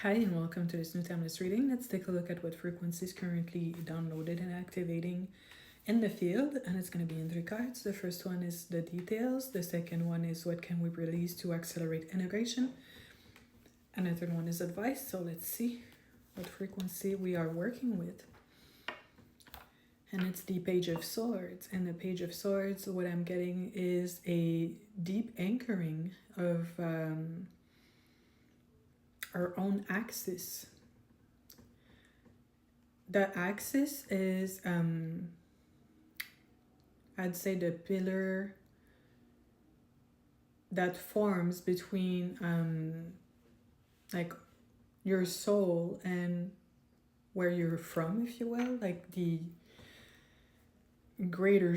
Hi and welcome to this new timeless reading. Let's take a look at what frequency is currently downloaded and activating in the field, and it's going to be in 3 cards. The first one is the details, the second one is what can we release to accelerate integration, and the third one is advice. So let's see what frequency we are working with. And it's the Page of Swords. And the Page of Swords, what I'm getting is a deep anchoring of our own axis. The axis is, I'd say, the pillar that forms between like your soul and where you're from, if you will, like the greater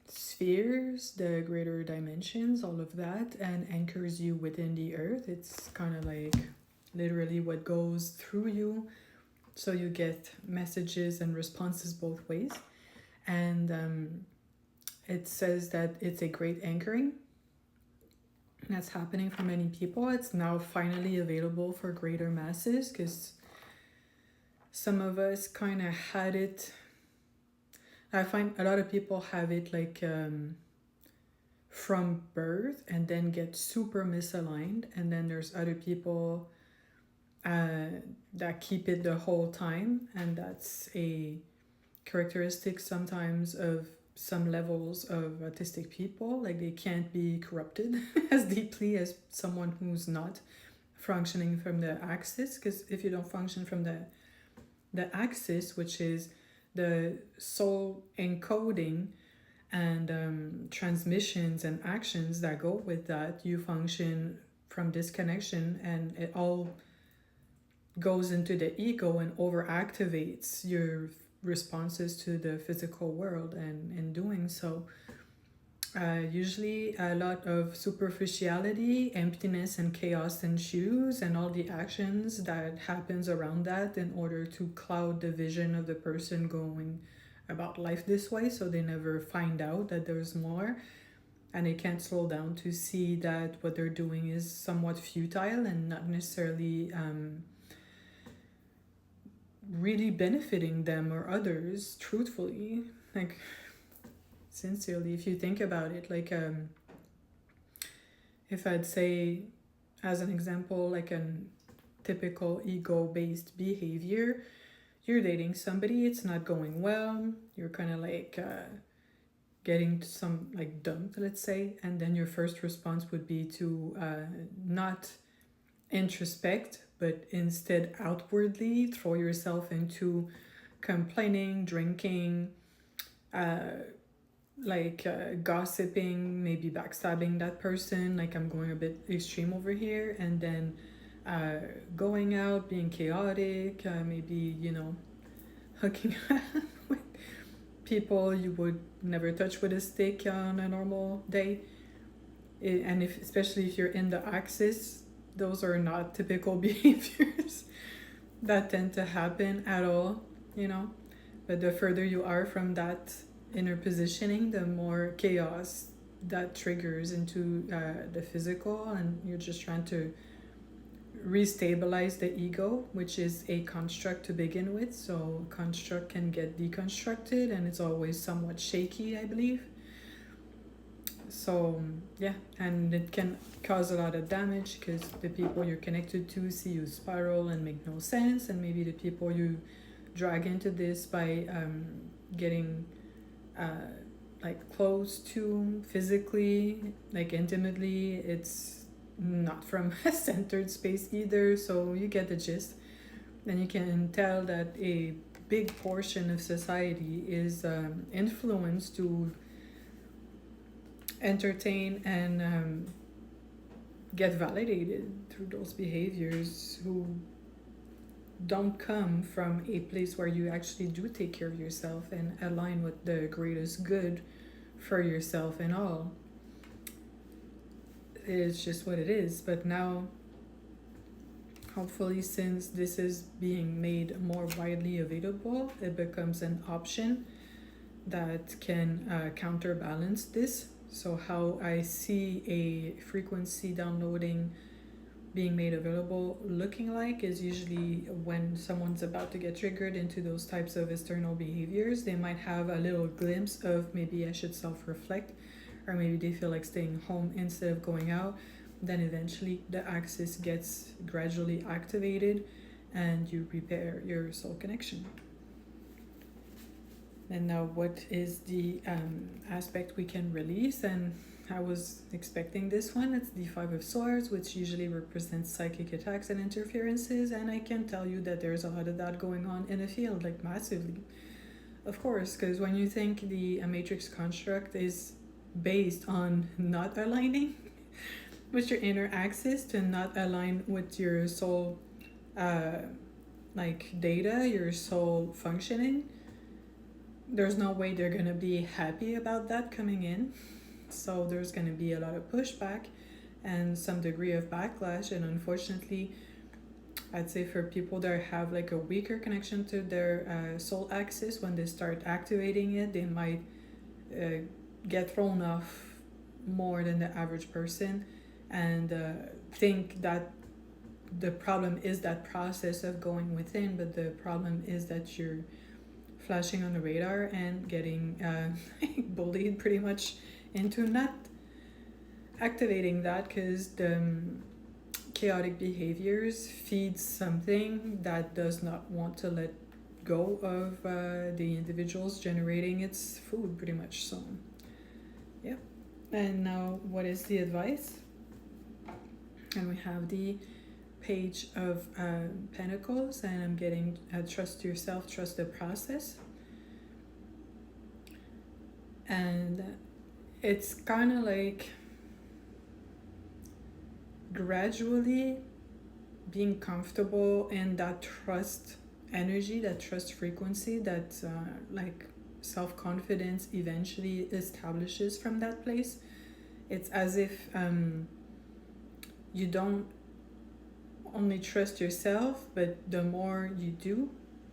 spheres, the greater dimensions, all of that, and anchors you within the earth. It's kind of like literally what goes through you, so you get messages and responses both ways. And it says that it's a great anchoring that's happening for many people. It's now finally available for greater masses, because some of us kind of had it. I find a lot of people have it like from birth and then get super misaligned, and then there's other people that keep it the whole time, and that's a characteristic sometimes of some levels of autistic people. Like they can't be corrupted as deeply as someone who's not functioning from the axis, because if you don't function from the axis, which is the soul encoding and transmissions and actions that go with that, you function from disconnection, and it all goes into the ego and overactivates your responses to the physical world, and in doing so usually a lot of superficiality, emptiness, and chaos ensues, and all the actions that happens around that in order to cloud the vision of the person going about life this way, so they never find out that there's more, and they can't slow down to see that what they're doing is somewhat futile and not necessarily really benefiting them or others truthfully, like sincerely, if you think about it. Like if I'd say, as an example, like a typical ego-based behavior, you're dating somebody, it's not going well, you're kind of like getting some like dumped, let's say, and then your first response would be to not introspect, but instead outwardly throw yourself into complaining, drinking, gossiping, maybe backstabbing that person, like I'm going a bit extreme over here, and then going out, being chaotic, maybe, hooking up with people you would never touch with a stick on a normal day. And especially if you're in the axis, those are not typical behaviors that tend to happen at all, But the further you are from that inner positioning, the more chaos that triggers into the physical, and you're just trying to restabilize the ego, which is a construct to begin with. So construct can get deconstructed, and it's always somewhat shaky, I believe. So yeah, and it can cause a lot of damage, because the people you're connected to see you spiral and make no sense, and maybe the people you drag into this by getting like close to physically, like intimately, it's not from a centered space either. So you get the gist, and you can tell that a big portion of society is influenced to entertain and get validated through those behaviors, who don't come from a place where you actually do take care of yourself and align with the greatest good for yourself and all. It's just what it is. But now, hopefully, since this is being made more widely available, it becomes an option that can counterbalance this. So how I see a frequency downloading being made available looking like is usually when someone's about to get triggered into those types of external behaviors. They might have a little glimpse of maybe I should self-reflect, or maybe they feel like staying home instead of going out. Then eventually the axis gets gradually activated and you repair your soul connection. And now what is the aspect we can release? And I was expecting this one. It's the Five of Swords, which usually represents psychic attacks and interferences, and I can tell you that there's a lot of that going on in the field, like massively. Of course, because when you think the matrix construct is based on not aligning with your inner axis, to not align with your soul data, your soul functioning, there's no way they're gonna be happy about that coming in. So there's gonna be a lot of pushback and some degree of backlash. And unfortunately, I'd say for people that have like a weaker connection to their soul axis, when they start activating it, they might get thrown off more than the average person, and think that the problem is that process of going within, but the problem is that you're flashing on the radar and getting bullied pretty much into not activating that, because the chaotic behaviors feeds something that does not want to let go of the individuals generating its food pretty much. So yeah. And now what is the advice? And we have the Page of Pentacles, and I'm getting trust yourself, trust the process. And it's kind of like gradually being comfortable in that trust energy, that trust frequency, that like self-confidence eventually establishes from that place. It's as if you don't only trust yourself, but the more you do,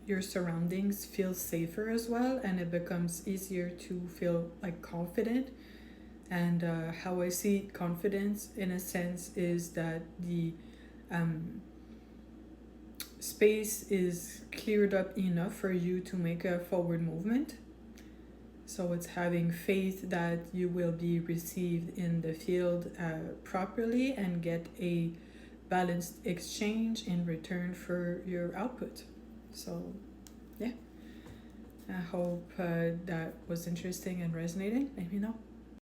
your surroundings feel safer as well, and it becomes easier to feel like confident. And how I see confidence in a sense is that the space is cleared up enough for you to make a forward movement. So it's having faith that you will be received in the field properly and get a balanced exchange in return for your output. So yeah, I hope that was interesting and resonating. Let me know.